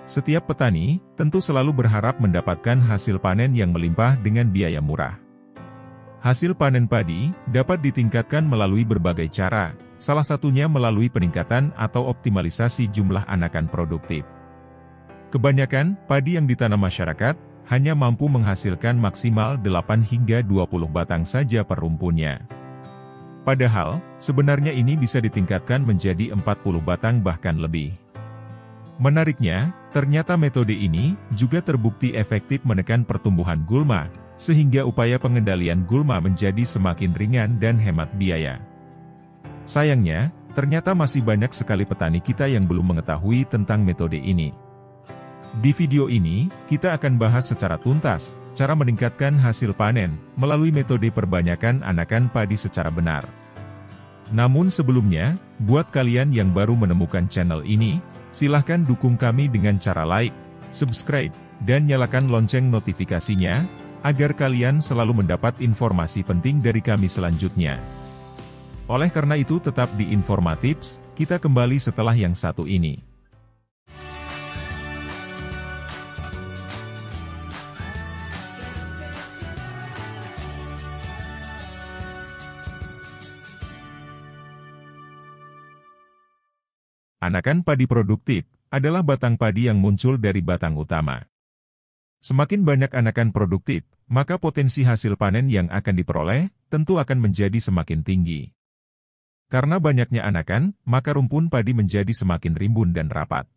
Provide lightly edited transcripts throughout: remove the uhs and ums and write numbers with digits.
Setiap petani tentu selalu berharap mendapatkan hasil panen yang melimpah dengan biaya murah. Hasil panen padi dapat ditingkatkan melalui berbagai cara, salah satunya melalui peningkatan atau optimalisasi jumlah anakan produktif. Kebanyakan padi yang ditanam masyarakat hanya mampu menghasilkan maksimal 8 hingga 20 batang saja per rumpunnya. Padahal, sebenarnya ini bisa ditingkatkan menjadi 40 batang bahkan lebih. Menariknya, ternyata metode ini juga terbukti efektif menekan pertumbuhan gulma, sehingga upaya pengendalian gulma menjadi semakin ringan dan hemat biaya. Sayangnya, ternyata masih banyak sekali petani kita yang belum mengetahui tentang metode ini. Di video ini, kita akan bahas secara tuntas, cara meningkatkan hasil panen, melalui metode perbanyakan anakan padi secara benar. Namun sebelumnya, buat kalian yang baru menemukan channel ini, silahkan dukung kami dengan cara like, subscribe, dan nyalakan lonceng notifikasinya, agar kalian selalu mendapat informasi penting dari kami selanjutnya. Oleh karena itu tetap di Informatips, kita kembali setelah yang satu ini. Anakan padi produktif adalah batang padi yang muncul dari batang utama. Semakin banyak anakan produktif, maka potensi hasil panen yang akan diperoleh tentu akan menjadi semakin tinggi. Karena banyaknya anakan, maka rumpun padi menjadi semakin rimbun dan rapat.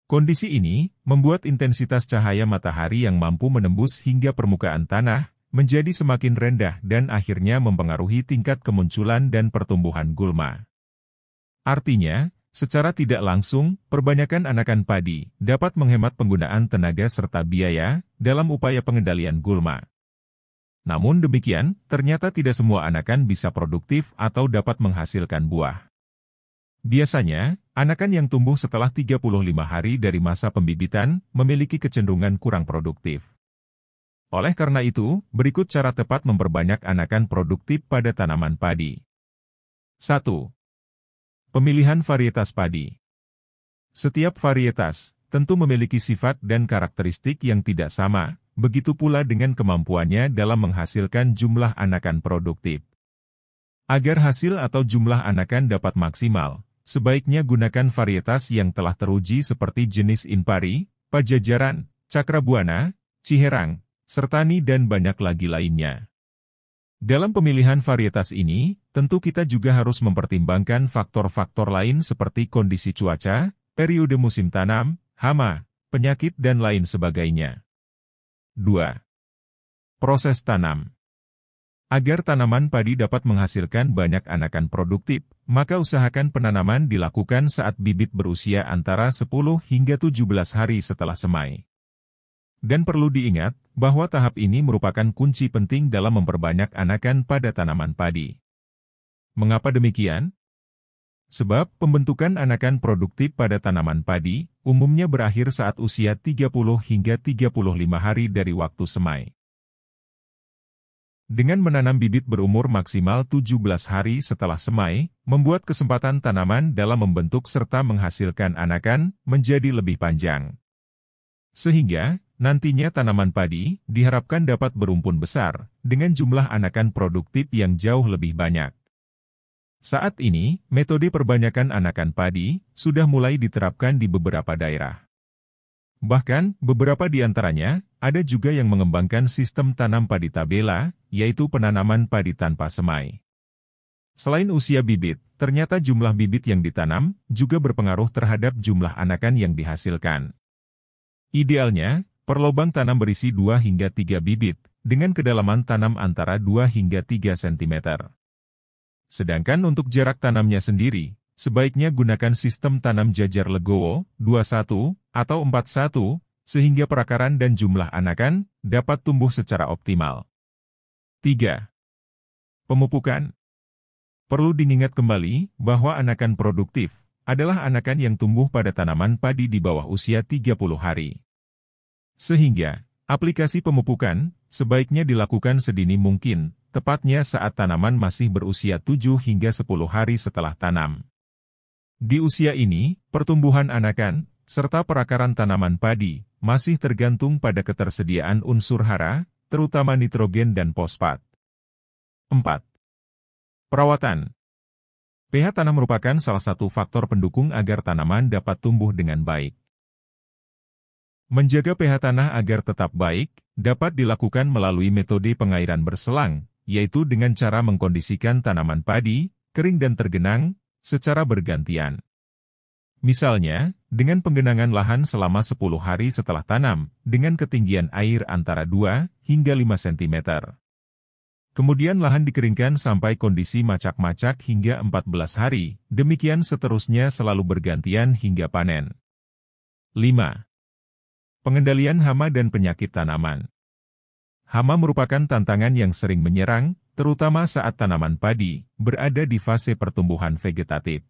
Kondisi ini membuat intensitas cahaya matahari yang mampu menembus hingga permukaan tanah menjadi semakin rendah dan akhirnya mempengaruhi tingkat kemunculan dan pertumbuhan gulma. Artinya, secara tidak langsung, perbanyakan anakan padi dapat menghemat penggunaan tenaga serta biaya dalam upaya pengendalian gulma. Namun demikian, ternyata tidak semua anakan bisa produktif atau dapat menghasilkan buah. Biasanya, anakan yang tumbuh setelah 35 hari dari masa pembibitan memiliki kecenderungan kurang produktif. Oleh karena itu, berikut cara tepat memperbanyak anakan produktif pada tanaman padi. 1. Pemilihan varietas padi. Setiap varietas tentu memiliki sifat dan karakteristik yang tidak sama, begitu pula dengan kemampuannya dalam menghasilkan jumlah anakan produktif. Agar hasil atau jumlah anakan dapat maksimal, sebaiknya gunakan varietas yang telah teruji seperti jenis Inpari, Pajajaran, Cakrabuana, Ciherang, Sertani dan banyak lagi lainnya. Dalam pemilihan varietas ini, tentu kita juga harus mempertimbangkan faktor-faktor lain seperti kondisi cuaca, periode musim tanam, hama, penyakit dan lain sebagainya. 2. Proses tanam. Agar tanaman padi dapat menghasilkan banyak anakan produktif, maka usahakan penanaman dilakukan saat bibit berusia antara 10 hingga 17 hari setelah semai. Dan perlu diingat, bahwa tahap ini merupakan kunci penting dalam memperbanyak anakan pada tanaman padi. Mengapa demikian? Sebab pembentukan anakan produktif pada tanaman padi umumnya berakhir saat usia 30 hingga 35 hari dari waktu semai. Dengan menanam bibit berumur maksimal 17 hari setelah semai, membuat kesempatan tanaman dalam membentuk serta menghasilkan anakan menjadi lebih panjang. Sehingga, nantinya tanaman padi diharapkan dapat berumpun besar, dengan jumlah anakan produktif yang jauh lebih banyak. Saat ini, metode perbanyakan anakan padi sudah mulai diterapkan di beberapa daerah. Bahkan, beberapa di antaranya, ada juga yang mengembangkan sistem tanam padi tabela, yaitu penanaman padi tanpa semai. Selain usia bibit, ternyata jumlah bibit yang ditanam juga berpengaruh terhadap jumlah anakan yang dihasilkan. Idealnya, per lubang tanam berisi 2 hingga 3 bibit, dengan kedalaman tanam antara 2 hingga 3 cm. Sedangkan untuk jarak tanamnya sendiri, sebaiknya gunakan sistem tanam jajar legowo, 21, atau 41, sehingga perakaran dan jumlah anakan dapat tumbuh secara optimal. 3. Pemupukan. Perlu diingat kembali bahwa anakan produktif adalah anakan yang tumbuh pada tanaman padi di bawah usia 30 hari. Sehingga, aplikasi pemupukan sebaiknya dilakukan sedini mungkin, tepatnya saat tanaman masih berusia 7 hingga 10 hari setelah tanam. Di usia ini, pertumbuhan anakan serta perakaran tanaman padi, masih tergantung pada ketersediaan unsur hara, terutama nitrogen dan fosfat. 4. Perawatan. pH tanah merupakan salah satu faktor pendukung agar tanaman dapat tumbuh dengan baik. Menjaga pH tanah agar tetap baik, dapat dilakukan melalui metode pengairan berselang, yaitu dengan cara mengkondisikan tanaman padi, kering dan tergenang, secara bergantian. Misalnya, dengan penggenangan lahan selama 10 hari setelah tanam, dengan ketinggian air antara 2 hingga 5 cm. Kemudian lahan dikeringkan sampai kondisi macak-macak hingga 14 hari, demikian seterusnya selalu bergantian hingga panen. 5. Pengendalian hama dan penyakit tanaman. Hama merupakan tantangan yang sering menyerang, terutama saat tanaman padi berada di fase pertumbuhan vegetatif.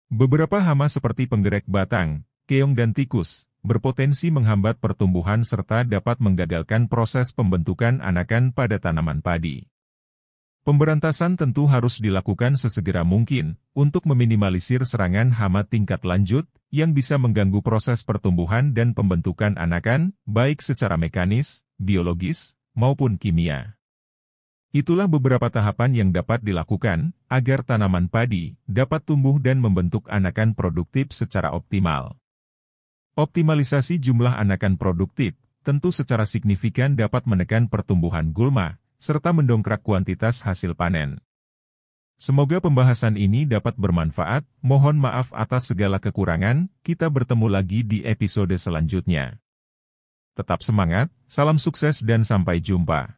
Beberapa hama seperti penggerek batang, keong dan tikus, berpotensi menghambat pertumbuhan serta dapat menggagalkan proses pembentukan anakan pada tanaman padi. Pemberantasan tentu harus dilakukan sesegera mungkin, untuk meminimalisir serangan hama tingkat lanjut, yang bisa mengganggu proses pertumbuhan dan pembentukan anakan, baik secara mekanis, biologis, maupun kimia. Itulah beberapa tahapan yang dapat dilakukan, agar tanaman padi dapat tumbuh dan membentuk anakan produktif secara optimal. Optimalisasi jumlah anakan produktif, tentu secara signifikan dapat menekan pertumbuhan gulma, serta mendongkrak kuantitas hasil panen. Semoga pembahasan ini dapat bermanfaat, mohon maaf atas segala kekurangan, kita bertemu lagi di episode selanjutnya. Tetap semangat, salam sukses dan sampai jumpa.